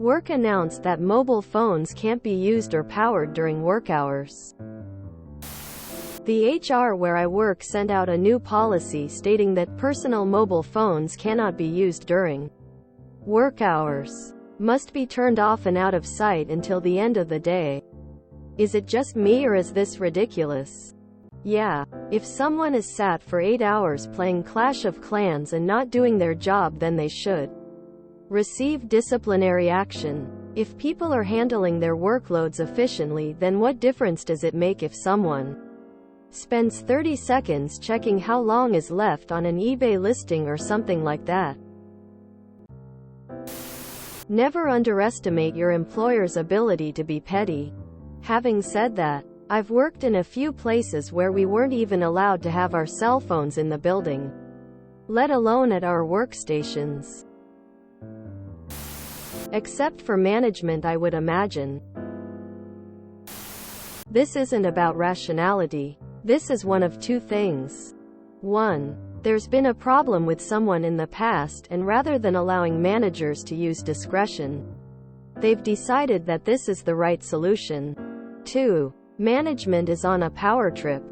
Work announced that mobile phones can't be used or powered during work hours. The HR where I work sent out a new policy stating that personal mobile phones cannot be used during work hours. Must be turned off and out of sight until the end of the day. Is it just me or is this ridiculous? Yeah. If someone is sat for 8 hours playing Clash of Clans and not doing their job, then they should receive disciplinary action. If people are handling their workloads efficiently, then what difference does it make if someone spends 30 seconds checking how long is left on an eBay listing or something like that? Never underestimate your employer's ability to be petty. Having said that, I've worked in a few places where we weren't even allowed to have our cell phones in the building, let alone at our workstations. Except for management, I would imagine. This isn't about rationality. This is one of two things. 1. There's been a problem with someone in the past, and rather than allowing managers to use discretion, they've decided that this is the right solution. 2. Management is on a power trip.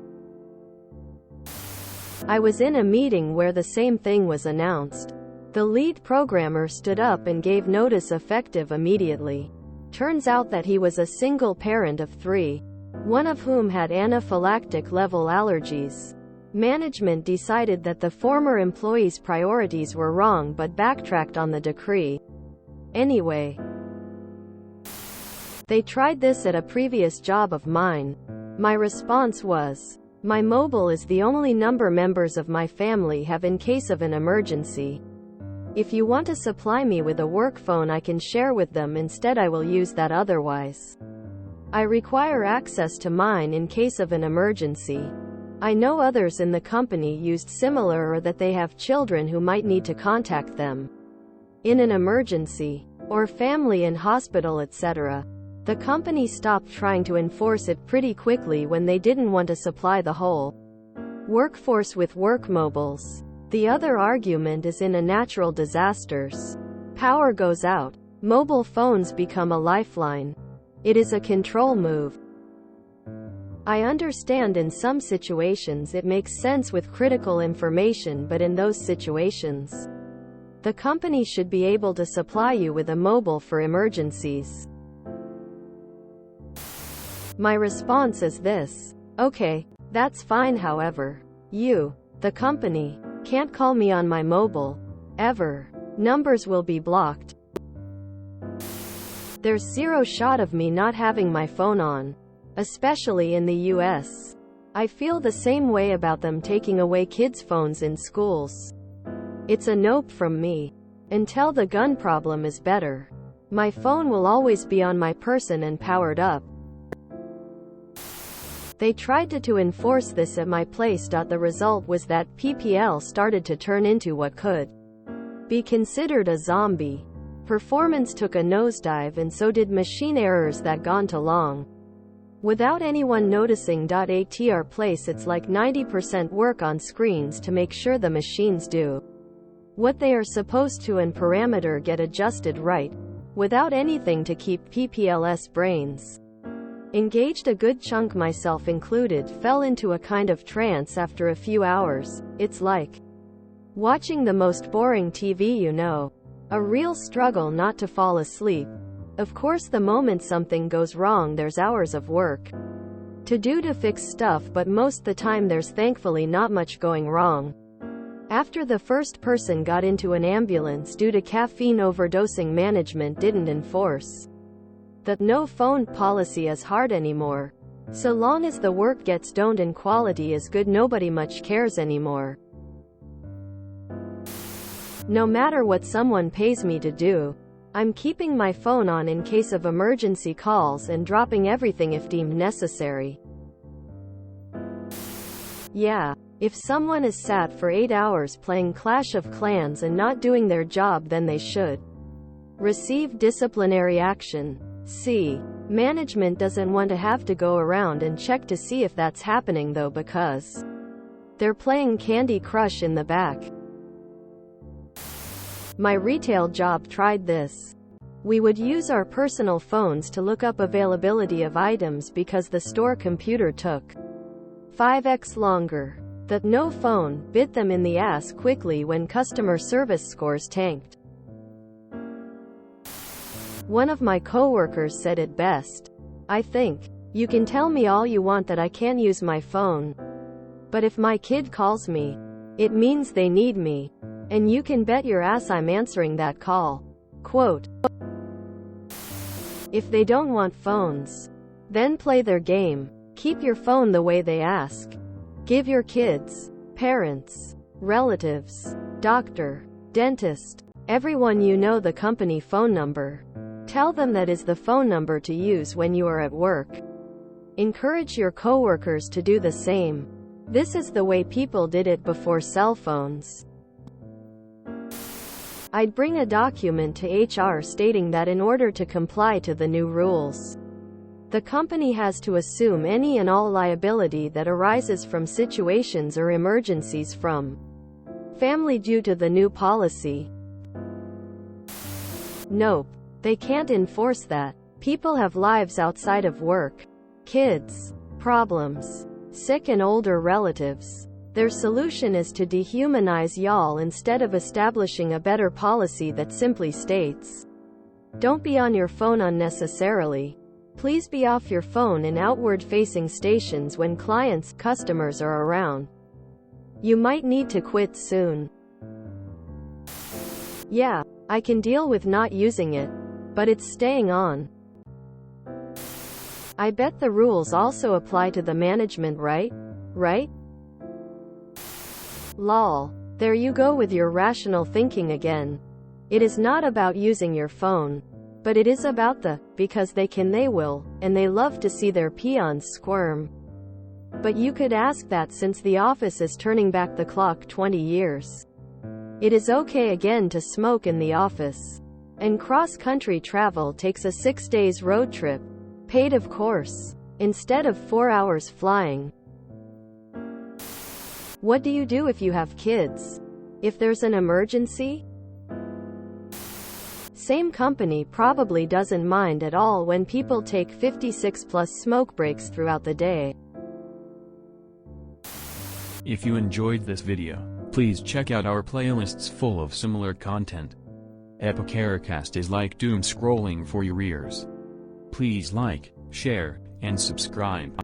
I was in a meeting where the same thing was announced. The lead programmer stood up and gave notice effective immediately. Turns out that he was a single parent of 3, one of whom had anaphylactic level allergies. Management decided that the former employee's priorities were wrong but backtracked on the decree. Anyway, they tried this at a previous job of mine. My response was, my mobile is the only number members of my family have in case of an emergency. If you want to supply me with a work phone I can share with them, instead I will use that otherwise. I require access to mine in case of an emergency. I know others in the company used similar, or that they have children who might need to contact them in an emergency, or family in hospital, etc. The company stopped trying to enforce it pretty quickly when they didn't want to supply the whole workforce with work mobiles. The other argument is in a natural disasters. Power goes out. Mobile phones become a lifeline. It is a control move. I understand in some situations it makes sense with critical information, but in those situations, the company should be able to supply you with a mobile for emergencies. My response is this: okay, that's fine, however, you, the company, can't call me on my mobile, ever. Numbers will be blocked. There's zero shot of me not having my phone on. Especially in the US. I feel the same way about them taking away kids' phones in schools. It's a nope from me. Until the gun problem is better, my phone will always be on my person and powered up. They tried to enforce this at my place. The result was that PPL started to turn into what could be considered a zombie. Performance took a nosedive, and so did machine errors that gone too long without anyone noticing. At our place it's like 90% work on screens to make sure the machines do what they are supposed to and parameter get adjusted right, without anything to keep PPLS brains engaged. A good chunk, myself included, fell into a kind of trance after a few hours. It's like watching the most boring TV, you know. A real struggle not to fall asleep. Of course, the moment something goes wrong, there's hours of work to do to fix stuff, but most the time there's thankfully not much going wrong. After the first person got into an ambulance due to caffeine overdosing, management didn't enforce the no phone policy as hard anymore. So long as the work gets done and quality is good, nobody much cares anymore. No matter what someone pays me to do, I'm keeping my phone on in case of emergency calls and dropping everything if deemed necessary. Yeah, if someone is sat for 8 hours playing Clash of Clans and not doing their job, then they should receive disciplinary action. See, management doesn't want to have to go around and check to see if that's happening though, because they're playing Candy Crush in the back. My retail job tried this. We would use our personal phones to look up availability of items because the store computer took 5x longer. The no phone bit them in the ass quickly when customer service scores tanked. One of my coworkers said it best. I think, you can tell me all you want that I can't use my phone. But if my kid calls me, it means they need me. And you can bet your ass I'm answering that call. Quote. If they don't want phones, then play their game. Keep your phone the way they ask. Give your kids, parents, relatives, doctor, dentist, everyone you know the company phone number. Tell them that is the phone number to use when you are at work. Encourage your coworkers to do the same. This is the way people did it before cell phones. I'd bring a document to HR stating that in order to comply to the new rules, the company has to assume any and all liability that arises from situations or emergencies from family due to the new policy. Nope, they can't enforce that. People have lives outside of work. Kids, problems, sick and older relatives. Their solution is to dehumanize y'all instead of establishing a better policy that simply states, don't be on your phone unnecessarily. Please be off your phone in outward-facing stations when clients, customers are around. You might need to quit soon. Yeah, I can deal with not using it, but it's staying on. I bet the rules also apply to the management, right? Right? Lol. There you go with your rational thinking again. It is not about using your phone. But it is about the, because they can they will, and they love to see their peons squirm. But you could ask that since the office is turning back the clock 20 years. It is okay again to smoke in the office. And cross-country travel takes a 6 days road trip. Paid of course. Instead of 4 hours flying. What do you do if you have kids? If there's an emergency? Same company probably doesn't mind at all when people take 56+ smoke breaks throughout the day. If you enjoyed this video, please check out our playlists full of similar content. Epicaricast is like doom scrolling for your ears. Please like, share, and subscribe.